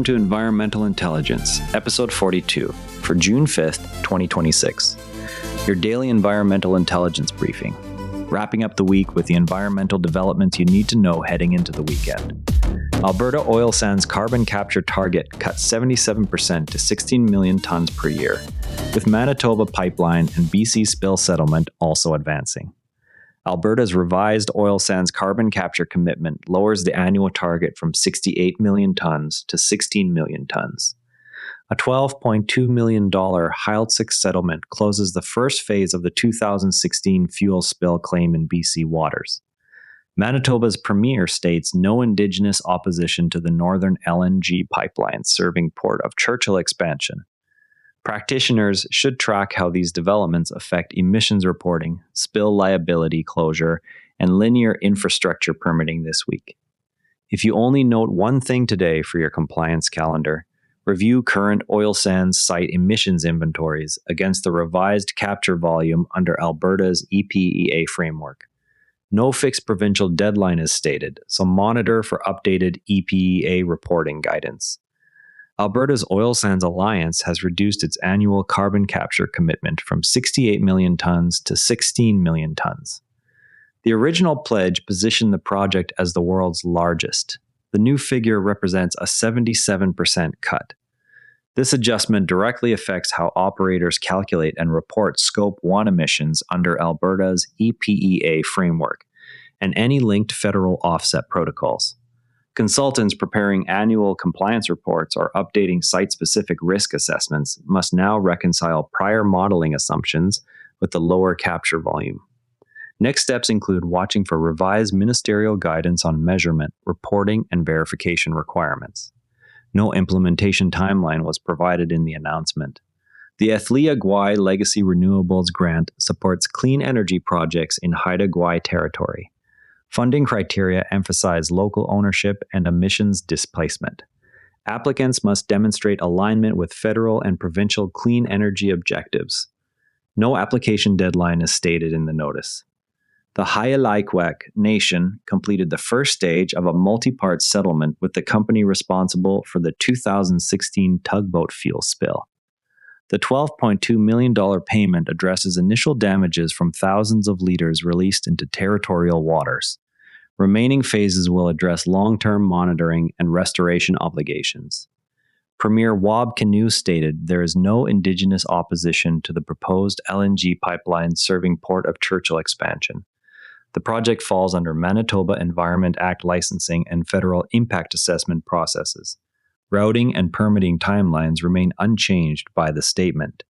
to Environmental Intelligence, Episode 42, for June 5th, 2026. Your daily environmental intelligence briefing, wrapping up the week with the environmental developments you need to know heading into the weekend. Alberta oil sands carbon capture target cut 77% to 16 million tons per year, with Manitoba pipeline and BC spill settlement also advancing. Alberta's revised oil sands carbon capture commitment lowers the annual target from 68 million tons to 16 million tons. A $12.2 million Heiltsuk settlement closes the first phase of the 2016 fuel spill claim in BC waters. Manitoba's premier states no Indigenous opposition to the northern LNG pipeline serving Port of Churchill expansion. Practitioners should track how these developments affect emissions reporting, spill liability closure, and linear infrastructure permitting this week. If you only note one thing today for your compliance calendar, review current oil sands site emissions inventories against the revised capture volume under Alberta's EPEA framework. No fixed provincial deadline is stated, so monitor for updated EPEA reporting guidance. Alberta's Oil Sands Alliance has reduced its annual carbon capture commitment from 68 million tons to 16 million tons. The original pledge positioned the project as the world's largest. The new figure represents a 77% cut. This adjustment directly affects how operators calculate and report Scope 1 emissions under Alberta's EPEA framework and any linked federal offset protocols. Consultants preparing annual compliance reports or updating site-specific risk assessments must now reconcile prior modeling assumptions with the lower capture volume. Next steps include watching for revised ministerial guidance on measurement, reporting, and verification requirements. No implementation timeline was provided in the announcement. The Athlia Gwaii Legacy Renewables Grant supports clean energy projects in Haida Gwaii territory. Funding criteria emphasize local ownership and emissions displacement. Applicants must demonstrate alignment with federal and provincial clean energy objectives. No application deadline is stated in the notice. The Heiltsuk Nation completed the first stage of a multi-part settlement with the company responsible for the 2016 tugboat fuel spill. The $12.2 million payment addresses initial damages from thousands of liters released into territorial waters. Remaining phases will address long-term monitoring and restoration obligations. Premier Wab Canoe stated there is no Indigenous opposition to the proposed LNG pipeline serving Port of Churchill expansion. The project falls under Manitoba Environment Act licensing and federal impact assessment processes. Routing and permitting timelines remain unchanged by the statement.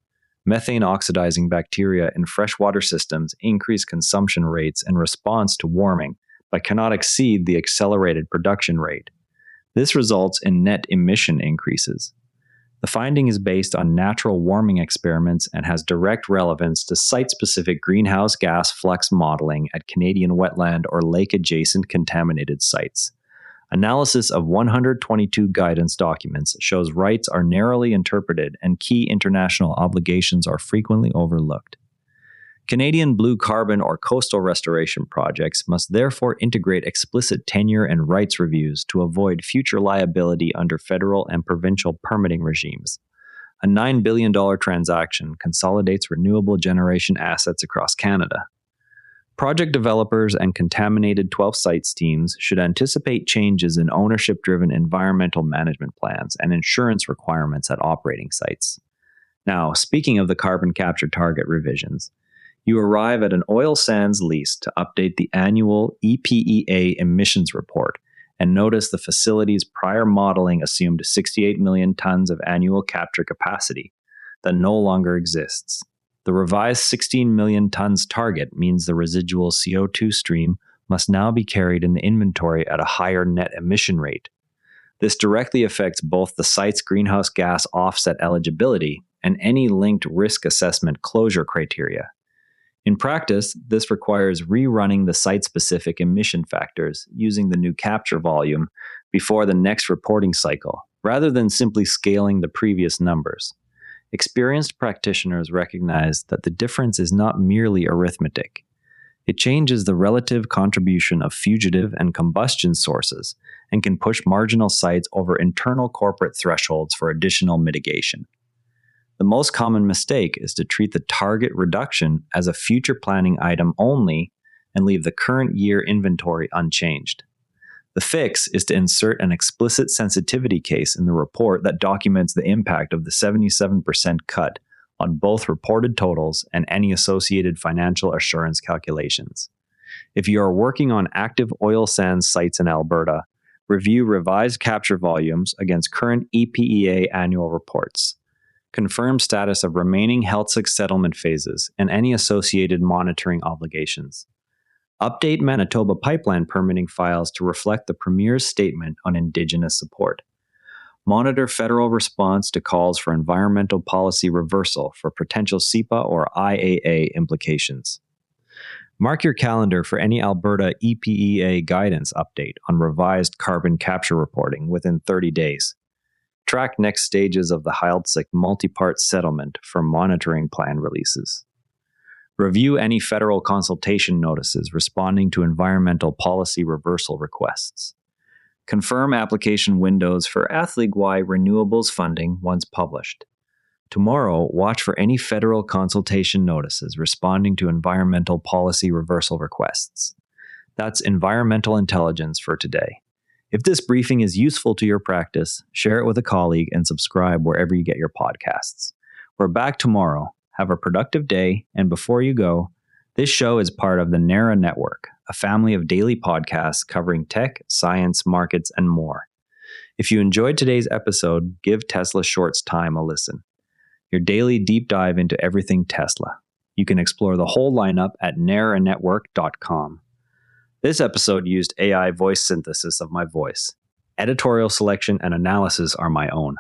Methane oxidizing bacteria in freshwater systems increase consumption rates in response to warming, but cannot exceed the accelerated production rate. This results in net emission increases. The finding is based on natural warming experiments and has direct relevance to site-specific greenhouse gas flux modeling at Canadian wetland or lake-adjacent contaminated sites. Analysis of 122 guidance documents shows rights are narrowly interpreted and key international obligations are frequently overlooked. Canadian blue carbon or coastal restoration projects must therefore integrate explicit tenure and rights reviews to avoid future liability under federal and provincial permitting regimes. A $9 billion transaction consolidates renewable generation assets across Canada. Project developers and contaminated 12 sites teams should anticipate changes in ownership-driven environmental management plans and insurance requirements at operating sites. Now, speaking of the carbon capture target revisions, you arrive at an oil sands lease to update the annual EPEA emissions report and notice the facility's prior modeling assumed 68 million tons of annual capture capacity that no longer exists. The revised 16 million tons target means the residual CO2 stream must now be carried in the inventory at a higher net emission rate. This directly affects both the site's greenhouse gas offset eligibility and any linked risk assessment closure criteria. In practice, this requires rerunning the site-specific emission factors using the new capture volume before the next reporting cycle, rather than simply scaling the previous numbers. Experienced practitioners recognize that the difference is not merely arithmetic. It changes the relative contribution of fugitive and combustion sources and can push marginal sites over internal corporate thresholds for additional mitigation. The most common mistake is to treat the target reduction as a future planning item only and leave the current year inventory unchanged. The fix is to insert an explicit sensitivity case in the report that documents the impact of the 77% cut on both reported totals and any associated financial assurance calculations. If you are working on active oil sands sites in Alberta, review revised capture volumes against current EPEA annual reports. Confirm status of remaining Heiltsuk settlement phases and any associated monitoring obligations. Update Manitoba pipeline permitting files to reflect the Premier's statement on Indigenous support. Monitor federal response to calls for environmental policy reversal for potential SEPA or IAA implications. Mark your calendar for any Alberta EPEA guidance update on revised carbon capture reporting within 30 days. Track next stages of the Heiltsuk multi-part settlement for monitoring plan releases. Review any federal consultation notices responding to environmental policy reversal requests. Confirm application windows for Athleague-Y renewables funding once published. Tomorrow, watch for any federal consultation notices responding to environmental policy reversal requests. That's environmental intelligence for today. If this briefing is useful to your practice, share it with a colleague and subscribe wherever you get your podcasts. We're back tomorrow. Have a productive day, and before you go, this show is part of the NARA Network, a family of daily podcasts covering tech, science, markets, and more. If you enjoyed today's episode, give Tesla Shorts Time a listen. Your daily deep dive into everything Tesla. You can explore the whole lineup at naranetwork.com. This episode used AI voice synthesis of my voice. Editorial selection and analysis are my own.